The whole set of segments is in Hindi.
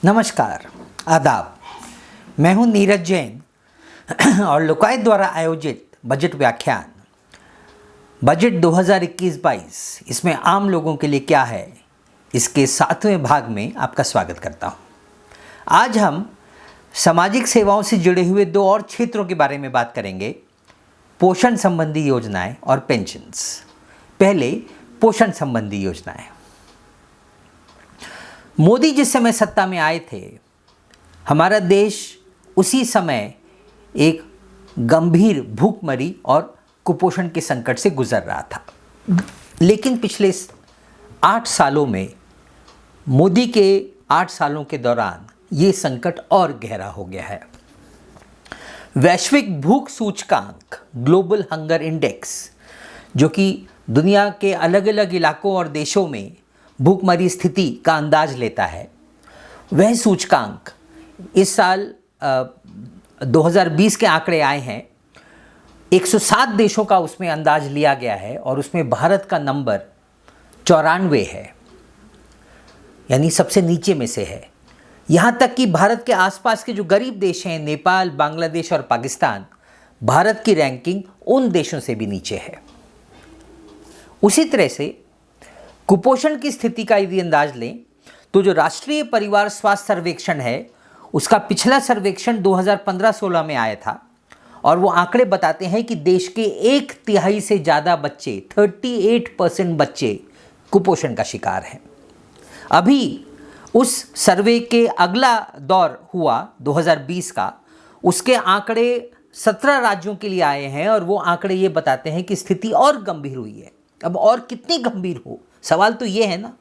नमस्कार, आदाब। मैं हूं नीरज जैन और लोकायत द्वारा आयोजित बजट व्याख्यान बजट 2021-22 इसमें आम लोगों के लिए क्या है, इसके 7वें भाग में आपका स्वागत करता हूं। आज हम सामाजिक सेवाओं से जुड़े हुए दो और क्षेत्रों के बारे में बात करेंगे, पोषण संबंधी योजनाएं और पेंशन्स। पहले पोषण संबंधी योजनाएं। मोदी जिस समय सत्ता में आए थे, हमारा देश उसी समय एक गंभीर भूखमरी और कुपोषण के संकट से गुजर रहा था। लेकिन पिछले 8 सालों में, मोदी के 8 सालों के दौरान ये संकट और गहरा हो गया है। वैश्विक भूख सूचकांक ग्लोबल हंगर इंडेक्स, जो कि दुनिया के अलग अलग इलाकों और देशों में भूखमरी स्थिति का अंदाज लेता है, वह सूचकांक इस साल 2020 के आंकड़े आए हैं। 107 देशों का उसमें अंदाज लिया गया है और उसमें भारत का नंबर 94 है, यानी सबसे नीचे में से है। यहाँ तक कि भारत के आसपास के जो गरीब देश हैं, नेपाल, बांग्लादेश और पाकिस्तान, भारत की रैंकिंग उन देशों से भी नीचे है। उसी तरह से कुपोषण की स्थिति का यदि अंदाज लें तो जो राष्ट्रीय परिवार स्वास्थ्य सर्वेक्षण है, उसका पिछला सर्वेक्षण 2015-16 में आया था और वो आंकड़े बताते हैं कि देश के 1/3 से ज़्यादा बच्चे, 38% बच्चे कुपोषण का शिकार हैं। अभी उस सर्वे के अगला दौर हुआ 2020 का, उसके आंकड़े 17 राज्यों के लिए आए हैं और वो आंकड़े ये बताते हैं कि स्थिति और गंभीर हुई है। अब और कितनी गंभीर हो, सवाल तो ये है ना।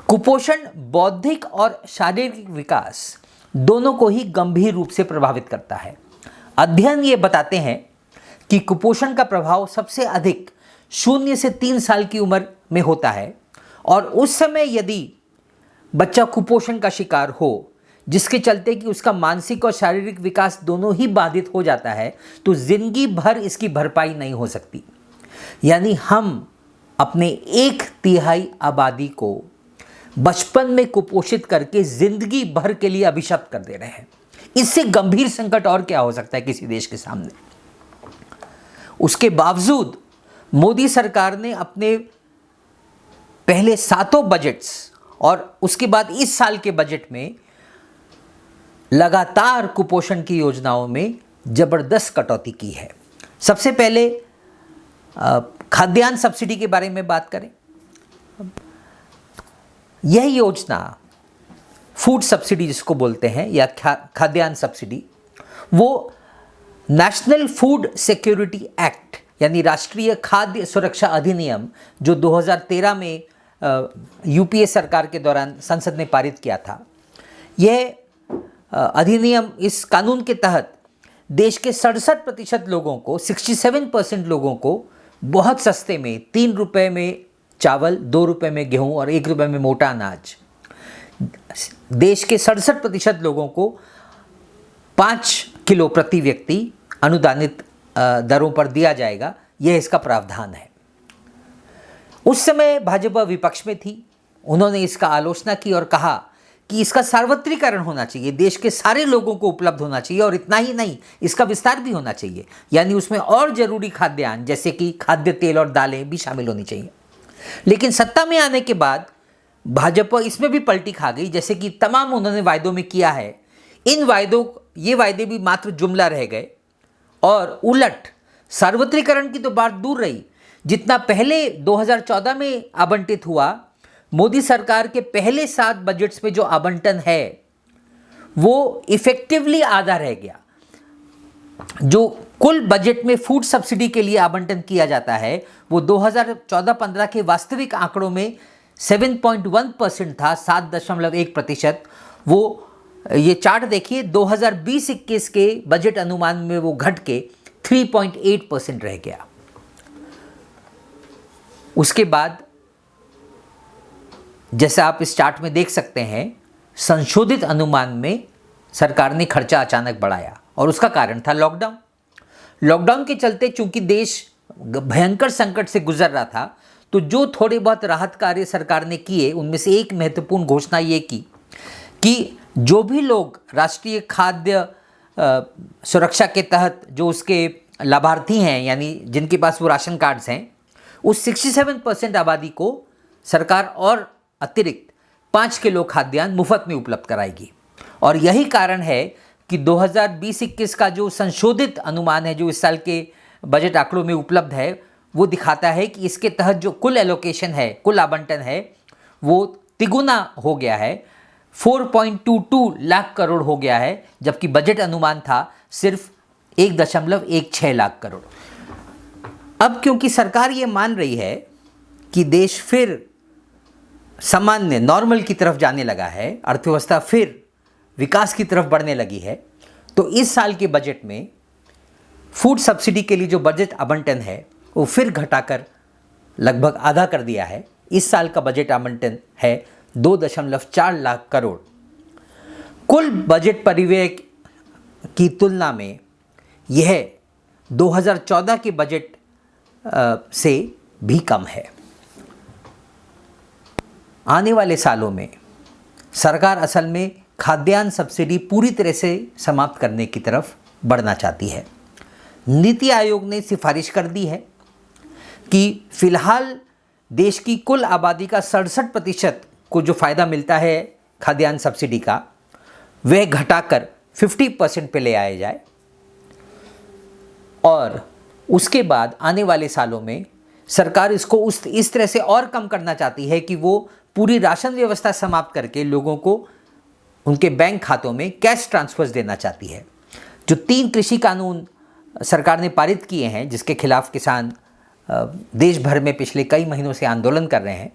कुपोषण बौद्धिक और शारीरिक विकास दोनों को ही गंभीर रूप से प्रभावित करता है। अध्ययन ये बताते हैं कि कुपोषण का प्रभाव सबसे अधिक 0 से 3 साल की उम्र में होता है और उस समय यदि बच्चा कुपोषण का शिकार हो, जिसके चलते कि उसका मानसिक और शारीरिक विकास दोनों ही बाधित हो जाता है, तो जिंदगी भर इसकी भरपाई नहीं हो सकती। यानी हम अपने 1/3 आबादी को बचपन में कुपोषित करके जिंदगी भर के लिए अभिशप्त कर दे रहे हैं। इससे गंभीर संकट और क्या हो सकता है किसी देश के सामने। उसके बावजूद मोदी सरकार ने अपने पहले 7 बजट्स और उसके बाद इस साल के बजट में लगातार कुपोषण की योजनाओं में जबरदस्त कटौती की है। सबसे पहले खाद्यान्न सब्सिडी के बारे में बात करें। यह योजना, फूड सब्सिडी जिसको बोलते हैं, या खाद्यान्न सब्सिडी, वो नेशनल फूड सिक्योरिटी एक्ट यानी राष्ट्रीय खाद्य सुरक्षा अधिनियम, जो 2013 में यूपीए सरकार के दौरान संसद ने पारित किया था, यह अधिनियम, इस कानून के तहत देश के 67% लोगों को, 67% लोगों को बहुत सस्ते में 3 रुपये में चावल, 2 रुपये में गेहूं और 1 रुपये में मोटा अनाज, देश के 67% लोगों को 5 किलो प्रति व्यक्ति अनुदानित दरों पर दिया जाएगा। यह इसका प्रावधान है। उस समय भाजपा विपक्ष में थी। उन्होंने इसका आलोचना की और कहा कि इसका सार्वत्रिकरण होना चाहिए, देश के सारे लोगों को उपलब्ध होना चाहिए और इतना ही नहीं, इसका विस्तार भी होना चाहिए, यानी उसमें और जरूरी खाद्यान्न जैसे कि खाद्य तेल और दालें भी शामिल होनी चाहिए। लेकिन सत्ता में आने के बाद भाजपा इसमें भी पलटी खा गई। जैसे कि तमाम उन्होंने वायदों में किया है, ये वायदे भी मात्र जुमला रह गए और उलट सार्वत्रिकरण की तो बात दूर रही, जितना पहले 2014 में आवंटित हुआ, मोदी सरकार के पहले 7 बजट्स में जो आवंटन है वो इफेक्टिवली आधा रह गया। जो कुल बजट में फूड सब्सिडी के लिए आवंटन किया जाता है वो 2014-15 के वास्तविक आंकड़ों में 7.1% था, 7.1%। वो ये चार्ट देखिए, 2020-21 के बजट अनुमान में वो घट के 3.8% रह गया। उसके बाद जैसे आप इस चार्ट में देख सकते हैं, संशोधित अनुमान में सरकार ने खर्चा अचानक बढ़ाया और उसका कारण था लॉकडाउन। लॉकडाउन के चलते चूंकि देश भयंकर संकट से गुजर रहा था, तो जो थोड़े बहुत राहत कार्य सरकार ने किए, उनमें से एक महत्वपूर्ण घोषणा ये की कि जो भी लोग राष्ट्रीय खाद्य सुरक्षा के तहत जो उसके लाभार्थी हैं, यानी जिनके पास वो राशन कार्ड्स हैं, उस 67% आबादी को सरकार और अतिरिक्त 5 किलो खाद्यान्न मुफ्त में उपलब्ध कराएगी। और यही कारण है कि 2020-21 का जो संशोधित अनुमान है, जो इस साल के बजट आंकड़ों में उपलब्ध है, वो दिखाता है कि इसके तहत जो कुल एलोकेशन है, कुल आवंटन है, वो तिगुना हो गया है, 4.22 लाख करोड़ हो गया है, जबकि बजट अनुमान था सिर्फ 1.16 लाख करोड़। अब क्योंकि सरकार ये मान रही है कि देश फिर सामान्य नॉर्मल की तरफ जाने लगा है, अर्थव्यवस्था फिर विकास की तरफ बढ़ने लगी है, तो इस साल के बजट में फूड सब्सिडी के लिए जो बजट आवंटन है वो फिर घटाकर लगभग आधा कर दिया है। इस साल का बजट आवंटन है 2.4 लाख करोड़। कुल बजट परिव्यय की तुलना में यह 2014 के बजट से भी कम है। आने वाले सालों में सरकार असल में खाद्यान्न सब्सिडी पूरी तरह से समाप्त करने की तरफ बढ़ना चाहती है। नीति आयोग ने सिफारिश कर दी है कि फिलहाल देश की कुल आबादी का 67% को जो फ़ायदा मिलता है खाद्यान्न सब्सिडी का, वह घटाकर 50% पे ले आया जाए, और उसके बाद आने वाले सालों में सरकार इसको इस तरह से और कम करना चाहती है कि वो पूरी राशन व्यवस्था समाप्त करके लोगों को उनके बैंक खातों में कैश ट्रांसफर्स देना चाहती है। जो 3 कृषि कानून सरकार ने पारित किए हैं, जिसके खिलाफ किसान देश भर में पिछले कई महीनों से आंदोलन कर रहे हैं,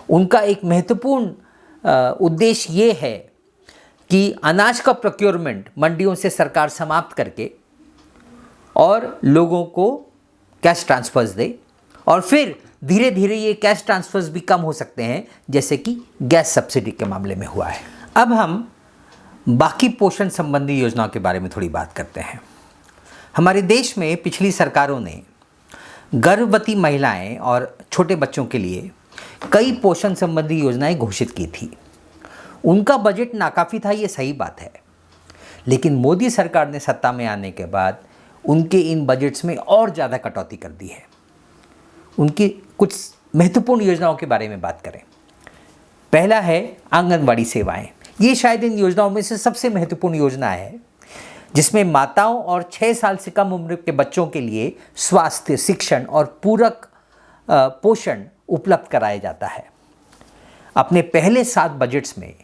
उनका एक महत्वपूर्ण उद्देश्य ये है कि अनाज का प्रोक्योरमेंट मंडियों से सरकार समाप्त करके और लोगों को कैश ट्रांसफर्स दे, और फिर धीरे धीरे ये कैश ट्रांसफर्स भी कम हो सकते हैं, जैसे कि गैस सब्सिडी के मामले में हुआ है। अब हम बाकी पोषण संबंधी योजनाओं के बारे में थोड़ी बात करते हैं। हमारे देश में पिछली सरकारों ने गर्भवती महिलाएं और छोटे बच्चों के लिए कई पोषण संबंधी योजनाएं घोषित की थी। उनका बजट नाकाफ़ी था, ये सही बात है, लेकिन मोदी सरकार ने सत्ता में आने के बाद उनके इन बजट्स में और ज़्यादा कटौती कर दी है। उनकी कुछ महत्वपूर्ण योजनाओं के बारे में बात करें। पहला है आंगनवाड़ी सेवाएं। ये शायद इन योजनाओं में से सबसे महत्वपूर्ण योजना है, जिसमें माताओं और 6 साल से कम उम्र के बच्चों के लिए स्वास्थ्य, शिक्षण और पूरक पोषण उपलब्ध कराया जाता है। अपने पहले 7 बजट्स में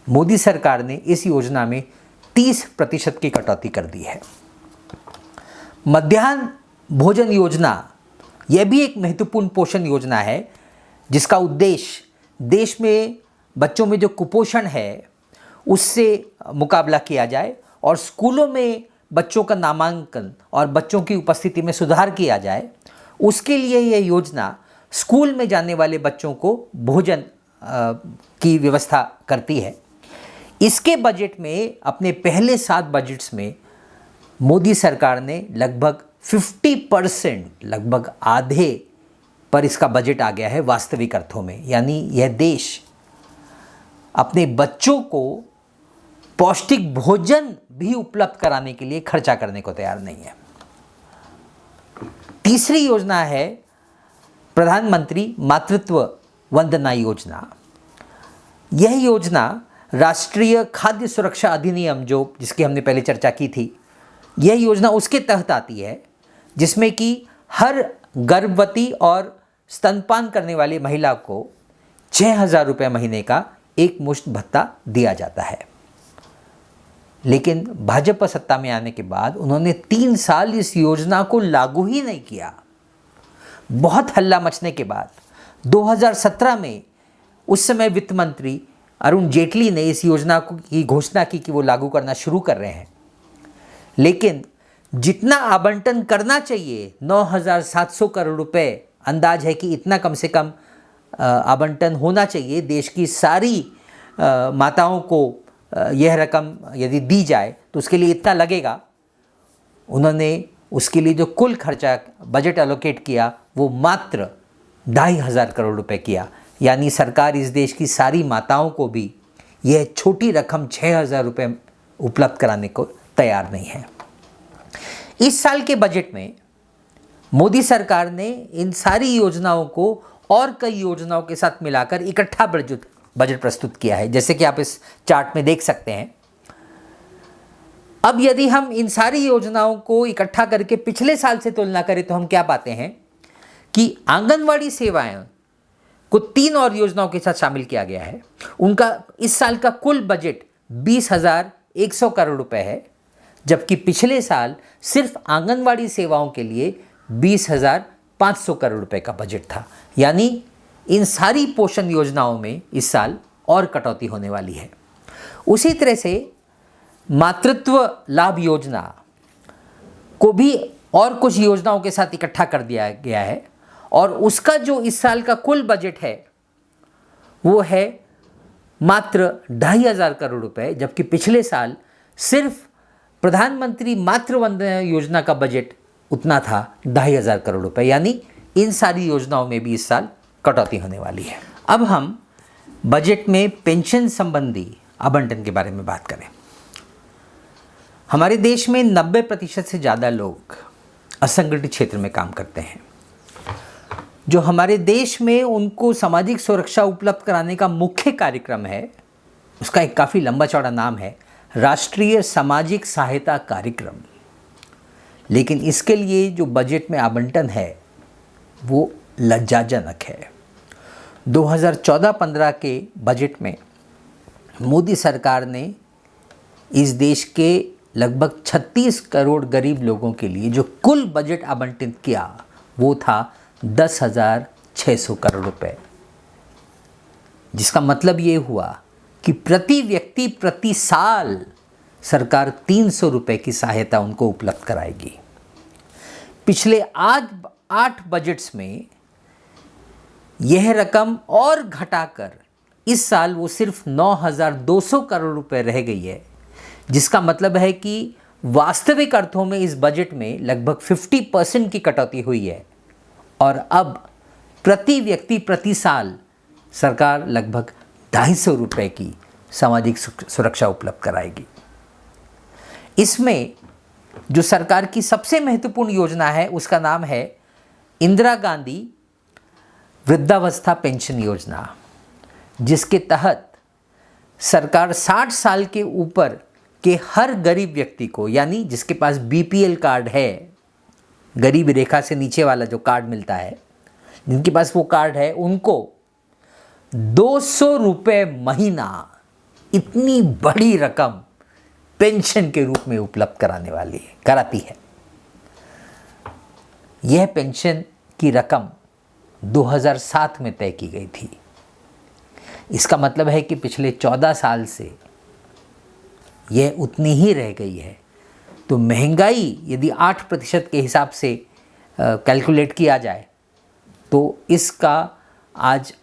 मोदी सरकार ने इस योजना में 30% की कटौती कर दी है। मध्याह्न भोजन योजना, यह भी एक महत्वपूर्ण पोषण योजना है, जिसका उद्देश्य देश में बच्चों में जो कुपोषण है उससे मुकाबला किया जाए और स्कूलों में बच्चों का नामांकन और बच्चों की उपस्थिति में सुधार किया जाए। उसके लिए यह योजना स्कूल में जाने वाले बच्चों को भोजन की व्यवस्था करती है। इसके बजट में, अपने पहले 7 बजट्स में, मोदी सरकार ने लगभग 50%, लगभग आधे पर इसका बजट आ गया है वास्तविक अर्थों में। यानी यह देश अपने बच्चों को पौष्टिक भोजन भी उपलब्ध कराने के लिए खर्चा करने को तैयार नहीं है। तीसरी योजना है प्रधानमंत्री मातृत्व वंदना योजना। यह योजना राष्ट्रीय खाद्य सुरक्षा अधिनियम, जो जिसकी हमने पहले चर्चा की थी, यह योजना उसके तहत आती है, जिसमें कि हर गर्भवती और स्तनपान करने वाली महिला को 6,000 रुपये महीने का एक मुश्त भत्ता दिया जाता है। लेकिन भाजपा सत्ता में आने के बाद उन्होंने 3 साल इस योजना को लागू ही नहीं किया। बहुत हल्ला मचने के बाद 2017 में उस समय वित्त मंत्री अरुण जेटली ने इस योजना की घोषणा की कि वो लागू करना शुरू कर रहे हैं, लेकिन जितना आवंटन करना चाहिए 9,700 करोड़ रुपए, अंदाज है कि इतना कम से कम आवंटन होना चाहिए देश की सारी माताओं को। यह रकम यदि दी जाए तो उसके लिए इतना लगेगा। उन्होंने उसके लिए जो कुल खर्चा बजट एलोकेट किया वो मात्र 2,500 करोड़ रुपए किया। यानी सरकार इस देश की सारी माताओं को भी यह छोटी रकम 6,000 रुपये उपलब्ध कराने को तैयार नहीं है। इस साल के बजट में मोदी सरकार ने इन सारी योजनाओं को और कई योजनाओं के साथ मिलाकर इकट्ठा बजट प्रस्तुत किया है, जैसे कि आप इस चार्ट में देख सकते हैं। अब यदि हम इन सारी योजनाओं को इकट्ठा करके पिछले साल से तुलना करें तो हम क्या पाते हैं कि आंगनवाड़ी सेवाएं को 3 और योजनाओं के साथ शामिल किया गया है। उनका इस साल का कुल बजट 20,100 करोड़ रुपए है, जबकि पिछले साल सिर्फ आंगनवाड़ी सेवाओं के लिए 20,500 करोड़ रुपए का बजट था। यानी इन सारी पोषण योजनाओं में इस साल और कटौती होने वाली है। उसी तरह से मातृत्व लाभ योजना को भी और कुछ योजनाओं के साथ इकट्ठा कर दिया गया है और उसका जो इस साल का कुल बजट है वो है मात्र 2,500 करोड़ रुपए, जबकि पिछले साल सिर्फ प्रधानमंत्री मातृ वंदना योजना का बजट उतना था 2,500 करोड़ रुपए। यानी इन सारी योजनाओं में भी इस साल कटौती होने वाली है। अब हम बजट में पेंशन संबंधी आवंटन के बारे में बात करें। हमारे देश में 90% से ज़्यादा लोग असंगठित क्षेत्र में काम करते हैं। जो हमारे देश में उनको सामाजिक सुरक्षा उपलब्ध कराने का मुख्य कार्यक्रम है, उसका एक काफ़ी लंबा चौड़ा नाम है राष्ट्रीय सामाजिक सहायता कार्यक्रम। लेकिन इसके लिए जो बजट में आवंटन है वो लज्जाजनक है। 2014-15 के बजट में मोदी सरकार ने इस देश के लगभग 36 करोड़ गरीब लोगों के लिए जो कुल बजट आवंटित किया वो था 10,600 करोड़ रुपए, जिसका मतलब ये हुआ कि प्रति व्यक्ति प्रति साल सरकार 300 रुपए की सहायता उनको उपलब्ध कराएगी। पिछले 8 बजट्स में यह रकम और घटाकर इस साल वो सिर्फ 9,200 करोड़ रुपए रह गई है, जिसका मतलब है कि वास्तविक अर्थों में इस बजट में लगभग 50% की कटौती हुई है और अब प्रति व्यक्ति प्रति साल सरकार लगभग 250 रुपए की सामाजिक सुरक्षा उपलब्ध कराएगी। इसमें जो सरकार की सबसे महत्वपूर्ण योजना है उसका नाम है इंदिरा गांधी वृद्धावस्था पेंशन योजना, जिसके तहत सरकार 60 साल के ऊपर के हर गरीब व्यक्ति को, यानी जिसके पास बीपीएल कार्ड है, गरीबी रेखा से नीचे वाला जो कार्ड मिलता है, जिनके पास वो कार्ड है उनको 200 रुपये महीना, इतनी बड़ी रकम पेंशन के रूप में उपलब्ध कराती है। यह पेंशन की रकम 2007 में तय की गई थी। इसका मतलब है कि पिछले 14 साल से यह उतनी ही रह गई है। तो महंगाई यदि 8% के हिसाब से कैलकुलेट किया जाए तो इसका आज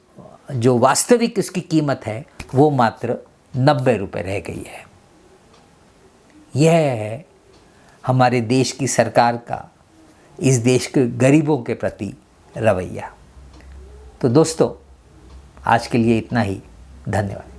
जो वास्तविक इसकी कीमत है वो मात्र 90 रुपये रह गई है। यह है हमारे देश की सरकार का इस देश के गरीबों के प्रति रवैया। तो दोस्तों, आज के लिए इतना ही। धन्यवाद।